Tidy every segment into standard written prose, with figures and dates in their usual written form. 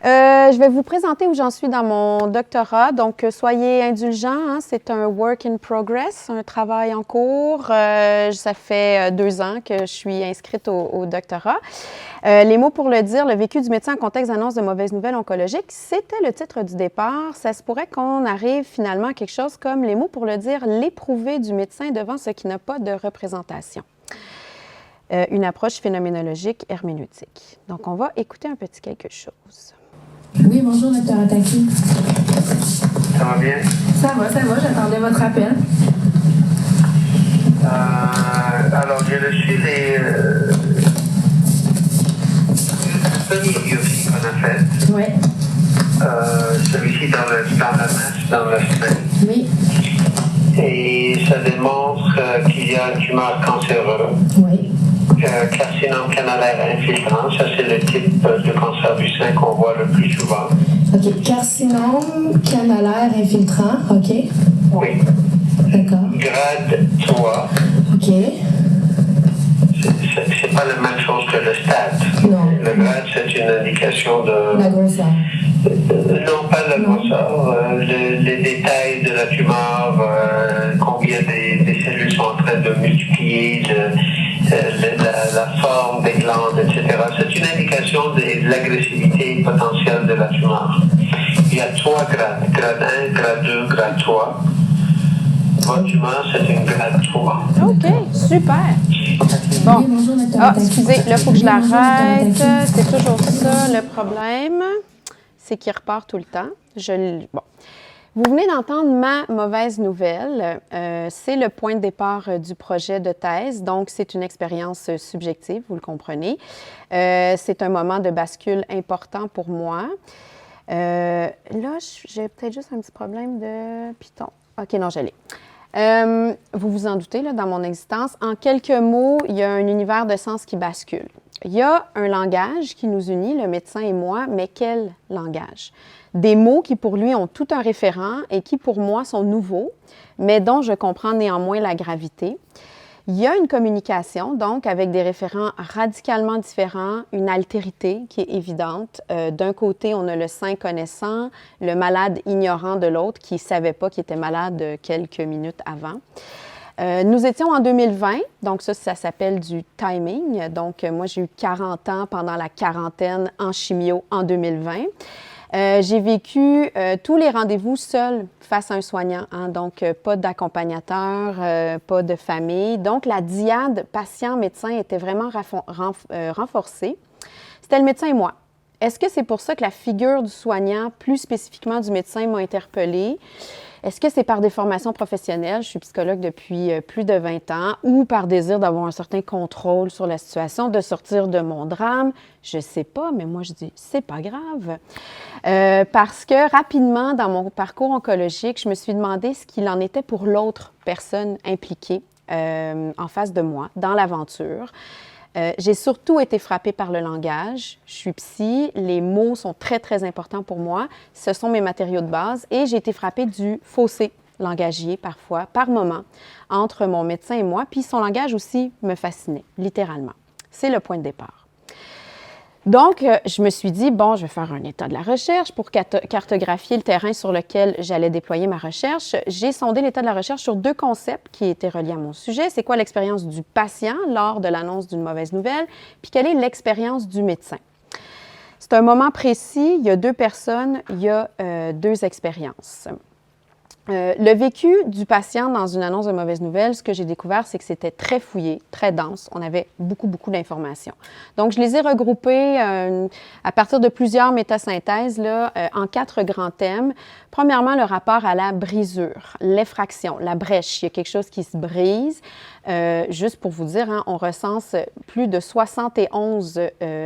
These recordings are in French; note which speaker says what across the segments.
Speaker 1: Je vais vous présenter où j'en suis dans mon doctorat. Donc, soyez indulgents, hein, c'est un work in progress, un travail en cours. Ça fait 2 ans que je suis inscrite au doctorat. Les mots pour le dire, le vécu du médecin en contexte d'annonce de mauvaises nouvelles oncologiques, c'était le titre du départ. Ça se pourrait qu'on arrive finalement à quelque chose comme les mots pour le dire, l'éprouvé du médecin devant ce qui n'a pas de représentation. Une approche phénoménologique herméneutique. Donc, on va écouter un petit quelque chose.
Speaker 2: Oui, bonjour, docteur Ataki.
Speaker 3: Ça va bien?
Speaker 2: Ça va, j'attendais votre appel.
Speaker 3: Alors, j'ai reçu les premières biopsies qu'on a faites.
Speaker 2: Oui.
Speaker 3: Celui-ci dans la masse, dans le sein.
Speaker 2: Oui.
Speaker 3: Et ça démontre qu'il y a un tumeur cancéreux.
Speaker 2: Oui.
Speaker 3: Carcinome canalaire infiltrant, ça c'est le type de cancer du sein qu'on voit le plus souvent.
Speaker 2: OK. Carcinome canalaire infiltrant. OK.
Speaker 3: Oui.
Speaker 2: D'accord.
Speaker 3: Grade 3.
Speaker 2: OK.
Speaker 3: C'est pas la même chose que le stade.
Speaker 2: Non.
Speaker 3: Le grade, c'est une indication de...
Speaker 2: La grosseur.
Speaker 3: Non, pas la grosseur. Les détails de la tumeur, combien des cellules sont en train de multiplier, la forme des glandes, etc. C'est une indication de l'agressivité potentielle de la tumeur. Il y a 3 grades. Grade 1, grade 2, grade 3. Votre tumeur, c'est une grade 3.
Speaker 1: OK, super. Bon.
Speaker 2: Oui, bonjour, docteur
Speaker 1: Ah,
Speaker 2: Ataki.
Speaker 1: excusez, là, il faut que je
Speaker 2: Oui, bonjour,
Speaker 1: l'arrête.
Speaker 2: docteur Ataki.
Speaker 1: C'est toujours ça, le problème. C'est qu'il repart tout le temps. Bon. Vous venez d'entendre ma mauvaise nouvelle. C'est le point de départ du projet de thèse. Donc, c'est une expérience subjective, vous le comprenez. C'est un moment de bascule important pour moi. Là, j'ai peut-être juste un petit problème de Python. OK, non, je l'ai. Vous vous en doutez, là, dans mon existence, en quelques mots, il y a un univers de sens qui bascule. Il y a un langage qui nous unit, le médecin et moi, mais quel langage? Des mots qui, pour lui, ont tout un référent et qui, pour moi, sont nouveaux, mais dont je comprends néanmoins la gravité. Il y a une communication, donc, avec des référents radicalement différents, une altérité qui est évidente. D'un côté, on a le saint connaissant, le malade ignorant de l'autre qui ne savait pas qu'il était malade quelques minutes avant. Nous étions en 2020, donc ça s'appelle du timing. Donc, moi, j'ai eu 40 ans pendant la quarantaine en chimio en 2020. J'ai vécu tous les rendez-vous seule face à un soignant, hein, donc pas d'accompagnateur, pas de famille. Donc, la dyade patient-médecin était vraiment renforcée. C'était le médecin et moi. Est-ce que c'est pour ça que la figure du soignant, plus spécifiquement du médecin, m'a interpellée? Est-ce que c'est par des formations professionnelles, je suis psychologue depuis plus de 20 ans, ou par désir d'avoir un certain contrôle sur la situation, de sortir de mon drame? Je ne sais pas, mais moi je dis, c'est pas grave. Parce que rapidement, dans mon parcours oncologique, je me suis demandé ce qu'il en était pour l'autre personne impliquée en face de moi, dans l'aventure. J'ai surtout été frappée par le langage. Je suis psy, les mots sont très, très importants pour moi. Ce sont mes matériaux de base et j'ai été frappée du fossé langagier parfois, par moment, entre mon médecin et moi. Puis son langage aussi me fascinait, littéralement. C'est le point de départ. Donc, je me suis dit, bon, je vais faire un état de la recherche pour cartographier le terrain sur lequel j'allais déployer ma recherche. J'ai sondé l'état de la recherche sur 2 concepts qui étaient reliés à mon sujet. C'est quoi l'expérience du patient lors de l'annonce d'une mauvaise nouvelle? Puis quelle est l'expérience du médecin? C'est un moment précis, il y a 2 personnes, il y a 2 expériences. Le vécu du patient dans une annonce de mauvaise nouvelle, ce que j'ai découvert, c'est que c'était très fouillé, très dense. On avait beaucoup d'informations. Donc, je les ai regroupées à partir de plusieurs métasynthèses là, en 4 grands thèmes. Premièrement, le rapport à la brisure, l'effraction, la brèche. Il y a quelque chose qui se brise. Juste pour vous dire, hein, on recense plus de 71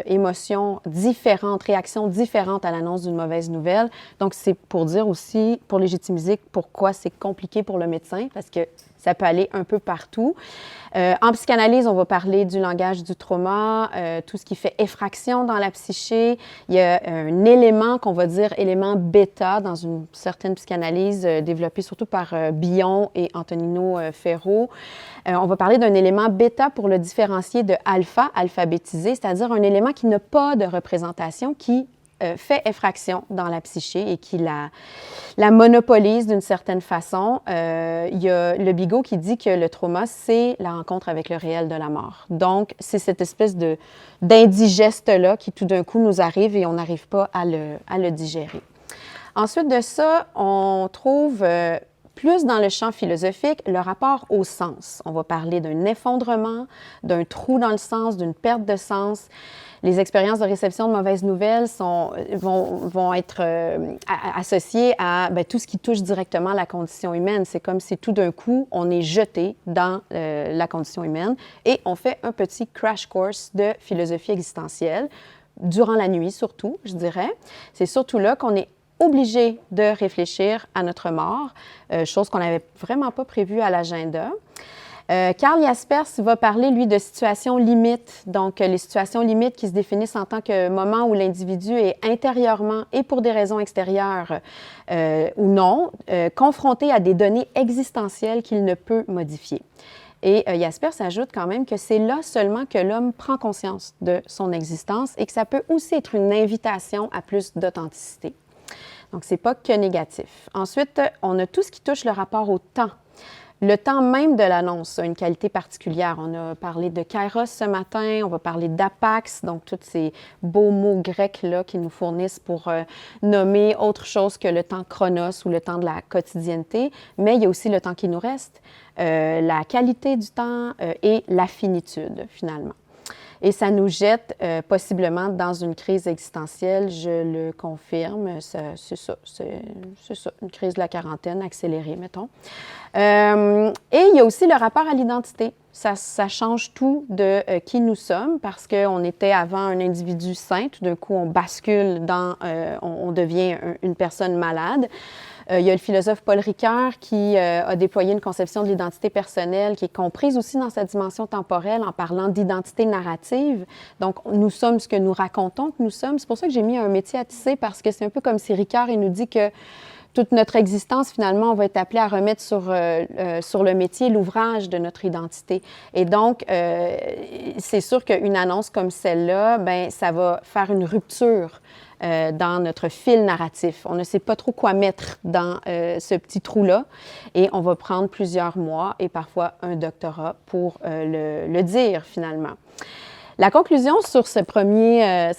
Speaker 1: émotions différentes, réactions différentes à l'annonce d'une mauvaise nouvelle. Donc, c'est pour dire aussi, pour légitimiser pourquoi c'est compliqué pour le médecin, parce que ça peut aller un peu partout. En psychanalyse, on va parler du langage du trauma, tout ce qui fait effraction dans la psyché. Il y a un élément qu'on va dire élément bêta dans une certaine psychanalyse développée surtout par Bion et Antonino Ferro. On va parler d'un élément bêta pour le différencier de alpha, alphabétisé, c'est-à-dire un élément qui n'a pas de représentation, qui fait effraction dans la psyché et qui la monopolise d'une certaine façon. Il y a le Bigot qui dit que le trauma, c'est la rencontre avec le réel de la mort. Donc, c'est cette espèce d'indigeste-là qui tout d'un coup nous arrive et on n'arrive pas à le digérer. Ensuite de ça, on trouve plus dans le champ philosophique le rapport au sens. On va parler d'un effondrement, d'un trou dans le sens, d'une perte de sens. Les expériences de réception de mauvaises nouvelles vont être associées à tout ce qui touche directement la condition humaine. C'est comme si tout d'un coup, on est jeté dans la condition humaine et on fait un petit crash course de philosophie existentielle, durant la nuit surtout, je dirais. C'est surtout là qu'on est obligé de réfléchir à notre mort, chose qu'on n'avait vraiment pas prévue à l'agenda. Karl Jaspers va parler, lui, de situations limites, donc les situations limites qui se définissent en tant que moment où l'individu est intérieurement et pour des raisons extérieures ou non, confronté à des données existentielles qu'il ne peut modifier. Et Jaspers ajoute quand même que c'est là seulement que l'homme prend conscience de son existence et que ça peut aussi être une invitation à plus d'authenticité. Donc, ce n'est pas que négatif. Ensuite, on a tout ce qui touche le rapport au temps. Le temps même de l'annonce a une qualité particulière. On a parlé de kairos ce matin, on va parler d'apax, donc tous ces beaux mots grecs-là qui nous fournissent pour nommer autre chose que le temps chronos ou le temps de la quotidienneté, mais il y a aussi le temps qui nous reste, la qualité du temps et la finitude, finalement. Et ça nous jette possiblement dans une crise existentielle, je le confirme, c'est ça, une crise de la quarantaine accélérée, mettons. Et il y a aussi le rapport à l'identité. Ça change tout de qui nous sommes parce qu'on était avant un individu sain, tout d'un coup on bascule on devient une personne malade. Il y a le philosophe Paul Ricoeur qui a déployé une conception de l'identité personnelle qui est comprise aussi dans sa dimension temporelle en parlant d'identité narrative. Donc, nous sommes ce que nous racontons que nous sommes. C'est pour ça que j'ai mis un métier à tisser parce que c'est un peu comme si Ricoeur il nous dit que toute notre existence, finalement, on va être appelé à remettre sur le métier l'ouvrage de notre identité. Et donc, c'est sûr qu'une annonce comme celle-là, bien, ça va faire une rupture dans notre fil narratif. On ne sait pas trop quoi mettre dans ce petit trou-là et on va prendre plusieurs mois et parfois un doctorat pour le dire finalement. La conclusion sur cette première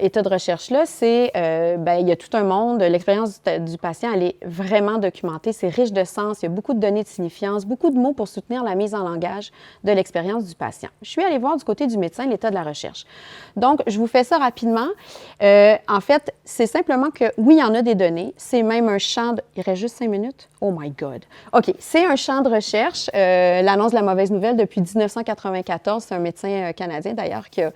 Speaker 1: état de recherche-là, c'est il y a tout un monde. L'expérience du patient, elle est vraiment documentée. C'est riche de sens. Il y a beaucoup de données de signifiance, beaucoup de mots pour soutenir la mise en langage de l'expérience du patient. Je suis allée voir du côté du médecin l'état de la recherche. Donc, je vous fais ça rapidement. En fait, c'est simplement que, oui, il y en a des données. C'est même un champ de... Il reste juste 5 minutes? Oh my God! OK, c'est un champ de recherche. L'annonce de la mauvaise nouvelle depuis 1994. C'est un médecin canadien, d'ailleurs, qui a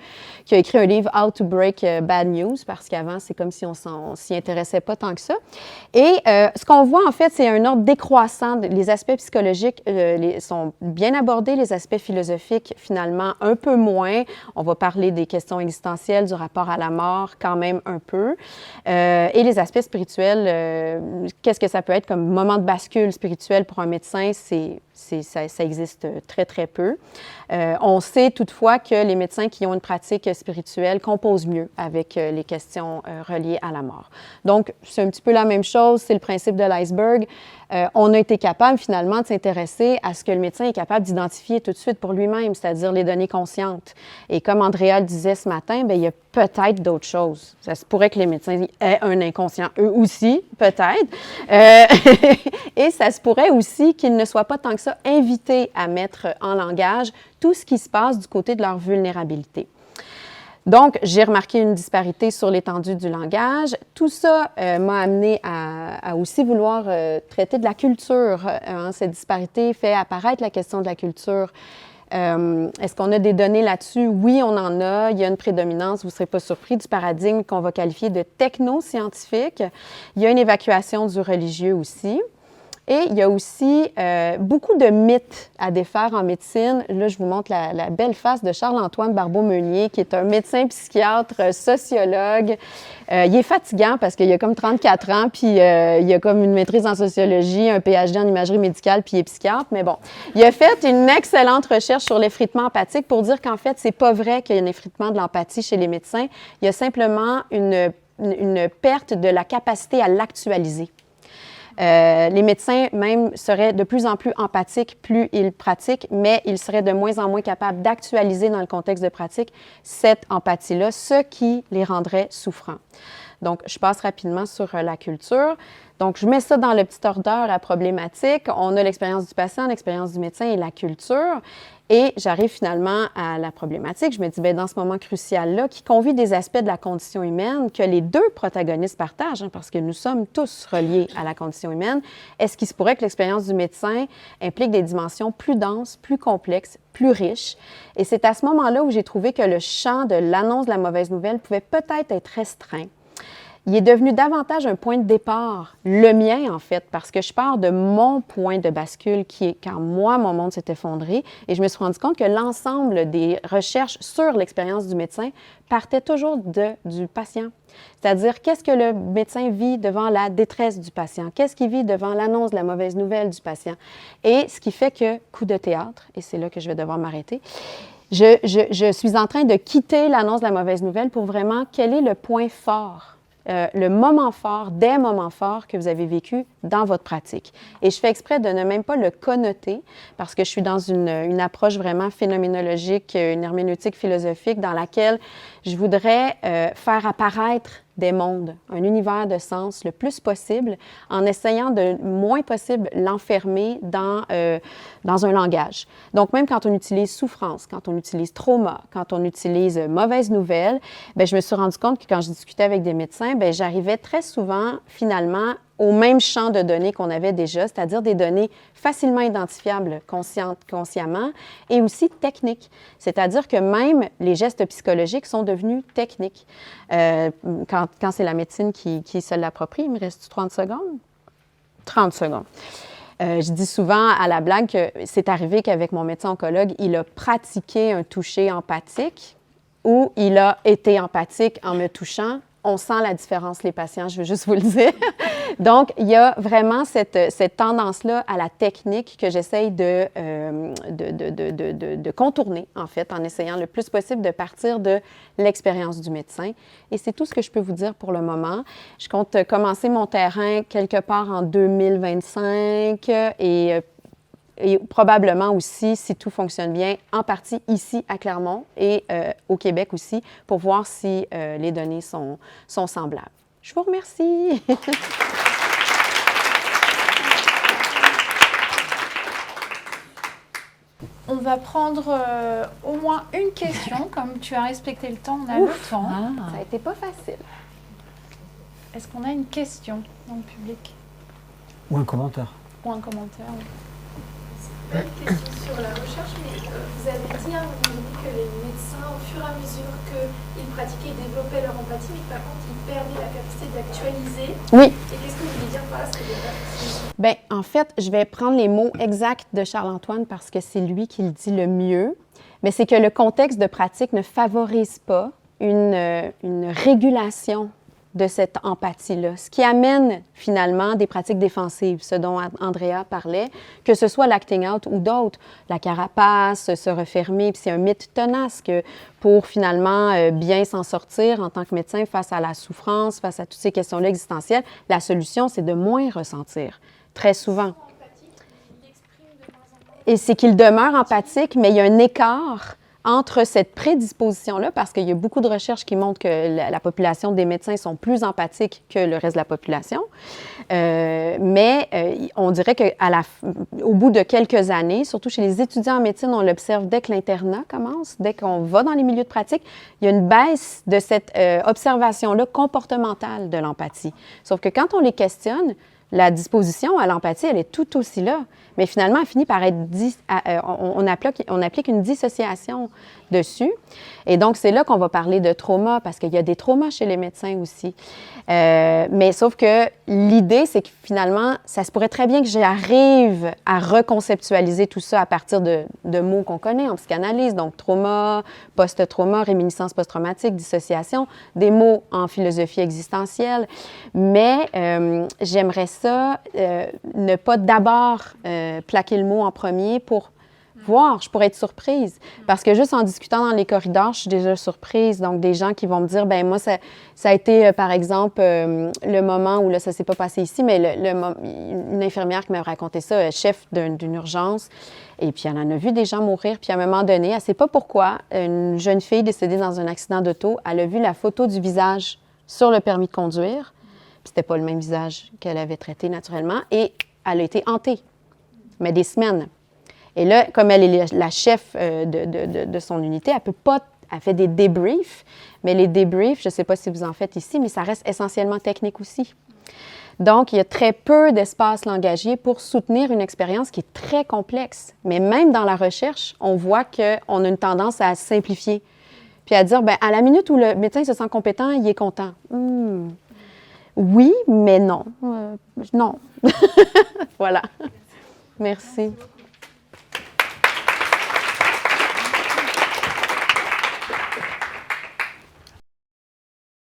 Speaker 1: écrit un livre « How to Break Bad News », parce qu'avant, c'est comme si on s'y intéressait pas tant que ça. Et ce qu'on voit, en fait, c'est un ordre décroissant. Les aspects psychologiques sont bien abordés, les aspects philosophiques, finalement, un peu moins. On va parler des questions existentielles, du rapport à la mort, quand même un peu. Et les aspects spirituels, qu'est-ce que ça peut être comme moment de bascule spirituel pour un médecin? Ça existe très, très peu. On sait toutefois que les médecins qui ont une pratique spirituelle composent mieux avec les questions reliées à la mort. Donc, c'est un petit peu la même chose, c'est le principe de l'iceberg. On a été capable finalement de s'intéresser à ce que le médecin est capable d'identifier tout de suite pour lui-même, c'est-à-dire les données conscientes. Et comme Andrea le disait ce matin, bien, il y a peut-être d'autres choses. Ça se pourrait que les médecins aient un inconscient, eux aussi, peut-être. Et ça se pourrait aussi qu'ils ne soient pas tant que ça invités à mettre en langage tout ce qui se passe du côté de leur vulnérabilité. Donc, j'ai remarqué une disparité sur l'étendue du langage. Tout ça m'a amené à aussi vouloir traiter de la culture. Cette disparité fait apparaître la question de la culture. Est-ce qu'on a des données là-dessus? Oui, on en a. Il y a une prédominance, vous ne serez pas surpris, du paradigme qu'on va qualifier de techno-scientifique. Il y a une évacuation du religieux aussi. Et il y a aussi beaucoup de mythes à défaire en médecine. Là, je vous montre la belle face de Charles-Antoine Barbeau-Meunier, qui est un médecin psychiatre, sociologue. Il est fatigant parce qu'il a comme 34 ans, puis il a comme une maîtrise en sociologie, un PhD en imagerie médicale, puis il est psychiatre. Mais bon, il a fait une excellente recherche sur l'effritement empathique pour dire qu'en fait, c'est pas vrai qu'il y a un effritement de l'empathie chez les médecins. Il y a simplement une une perte de la capacité à l'actualiser. Les médecins même seraient de plus en plus empathiques plus ils pratiquent, mais ils seraient de moins en moins capables d'actualiser dans le contexte de pratique cette empathie-là, ce qui les rendrait souffrants. Donc, je passe rapidement sur la culture. Donc, je mets ça dans le petit ordre à problématique. On a l'expérience du patient, l'expérience du médecin et la culture. Et j'arrive finalement à la problématique. Je me dis, bien, dans ce moment crucial-là, qui convie des aspects de la condition humaine que les deux protagonistes partagent, parce que nous sommes tous reliés à la condition humaine, est-ce qu'il se pourrait que l'expérience du médecin implique des dimensions plus denses, plus complexes, plus riches? Et c'est à ce moment-là où j'ai trouvé que le champ de l'annonce de la mauvaise nouvelle pouvait peut-être être restreint. Il est devenu davantage un point de départ, le mien en fait, parce que je pars de mon point de bascule qui est quand moi, mon monde s'est effondré et je me suis rendu compte que l'ensemble des recherches sur l'expérience du médecin partait toujours du patient. C'est-à-dire, qu'est-ce que le médecin vit devant la détresse du patient? Qu'est-ce qu'il vit devant l'annonce de la mauvaise nouvelle du patient? Et ce qui fait que, coup de théâtre, et c'est là que je vais devoir m'arrêter, je suis en train de quitter l'annonce de la mauvaise nouvelle pour vraiment, quel est le point fort? Le moment fort, des moments forts que vous avez vécu dans votre pratique. Et je fais exprès de ne même pas le connoter parce que je suis dans une approche vraiment phénoménologique, une herméneutique philosophique dans laquelle je voudrais faire apparaître des mondes, un univers de sens le plus possible en essayant de moins possible l'enfermer dans un langage. Donc, même quand on utilise souffrance, quand on utilise trauma, quand on utilise mauvaise nouvelle, bien, je me suis rendu compte que quand je discutais avec des médecins, bien, j'arrivais très souvent, finalement, au même champ de données qu'on avait déjà, c'est-à-dire des données facilement identifiables consciemment et aussi techniques. C'est-à-dire que même les gestes psychologiques sont devenus techniques. Quand c'est la médecine qui se l'approprie, il me reste 30 secondes? 30 secondes. Je dis souvent à la blague que c'est arrivé qu'avec mon médecin oncologue, il a pratiqué un toucher empathique ou il a été empathique en me touchant. On sent la différence, les patients, je veux juste vous le dire. Donc, il y a vraiment cette tendance-là à la technique que j'essaye de contourner, en fait, en essayant le plus possible de partir de l'expérience du médecin. Et c'est tout ce que je peux vous dire pour le moment. Je compte commencer mon terrain quelque part en 2025 et probablement aussi, si tout fonctionne bien, en partie ici à Clermont et au Québec aussi, pour voir si les données sont semblables. Je vous remercie.
Speaker 4: On va prendre au moins une question, comme tu as respecté le temps, on a le temps.
Speaker 1: Ça a été pas facile.
Speaker 4: Est-ce qu'on a une question dans le public?
Speaker 5: Ou un commentaire.
Speaker 4: Ou un commentaire, oui.
Speaker 6: Une question sur la recherche, mais vous avez dit à un moment donné que les médecins, au fur et à mesure qu'ils pratiquaient, ils développaient leur empathie, mais par contre, ils perdaient la capacité d'actualiser.
Speaker 1: Oui.
Speaker 6: Et qu'est-ce que vous voulez dire par là?
Speaker 1: Bien, en fait, je vais prendre les mots exacts de Charles-Antoine parce que c'est lui qui le dit le mieux. Mais c'est que le contexte de pratique ne favorise pas une régulation de cette empathie-là, ce qui amène finalement des pratiques défensives, ce dont Andrea parlait, que ce soit l'acting out ou d'autres, la carapace, se refermer, puis c'est un mythe tenace que pour finalement bien s'en sortir en tant que médecin face à la souffrance, face à toutes ces questions-là existentielles, la solution, c'est de moins ressentir, très souvent. Et c'est qu'il demeure empathique, mais il y a un écart entre cette prédisposition-là, parce qu'il y a beaucoup de recherches qui montrent que la population des médecins sont plus empathiques que le reste de la population. Mais on dirait qu'au bout de quelques années, surtout chez les étudiants en médecine, on l'observe dès que l'internat commence, dès qu'on va dans les milieux de pratique, il y a une baisse de cette observation-là comportementale de l'empathie. Sauf que quand on les questionne, la disposition à l'empathie, elle est tout aussi là. Mais finalement, elle finit par être... on applique une dissociation dessus. Et donc, c'est là qu'on va parler de trauma, parce qu'il y a des traumas chez les médecins aussi. Mais sauf que l'idée, c'est que finalement, ça se pourrait très bien que j'arrive à reconceptualiser tout ça à partir de mots qu'on connaît en psychanalyse. Donc, trauma, post-trauma, réminiscence post-traumatique, dissociation, des mots en philosophie existentielle. Mais j'aimerais ça, ne pas d'abord plaquer le mot en premier pour voir, je pourrais être surprise. Parce que juste en discutant dans les corridors, je suis déjà surprise. Donc, des gens qui vont me dire, ben moi, ça a été, par exemple, le moment où, là, ça ne s'est pas passé ici, mais une infirmière qui m'a raconté ça, chef d'une urgence, et puis elle en a vu des gens mourir, puis à un moment donné, elle ne sait pas pourquoi, une jeune fille décédée dans un accident d'auto, elle a vu la photo du visage sur le permis de conduire, puis c'était pas le même visage qu'elle avait traité naturellement, et elle a été hantée, mais des semaines. Et là, comme elle est la chef de son unité, elle fait des débriefs, mais les débriefs, je ne sais pas si vous en faites ici, mais ça reste essentiellement technique aussi. Donc, il y a très peu d'espace langagier pour soutenir une expérience qui est très complexe. Mais même dans la recherche, on voit qu'on a une tendance à simplifier, puis à dire, bien, à la minute où le médecin se sent compétent, il est content. Oui, mais non. Non. Voilà. Merci.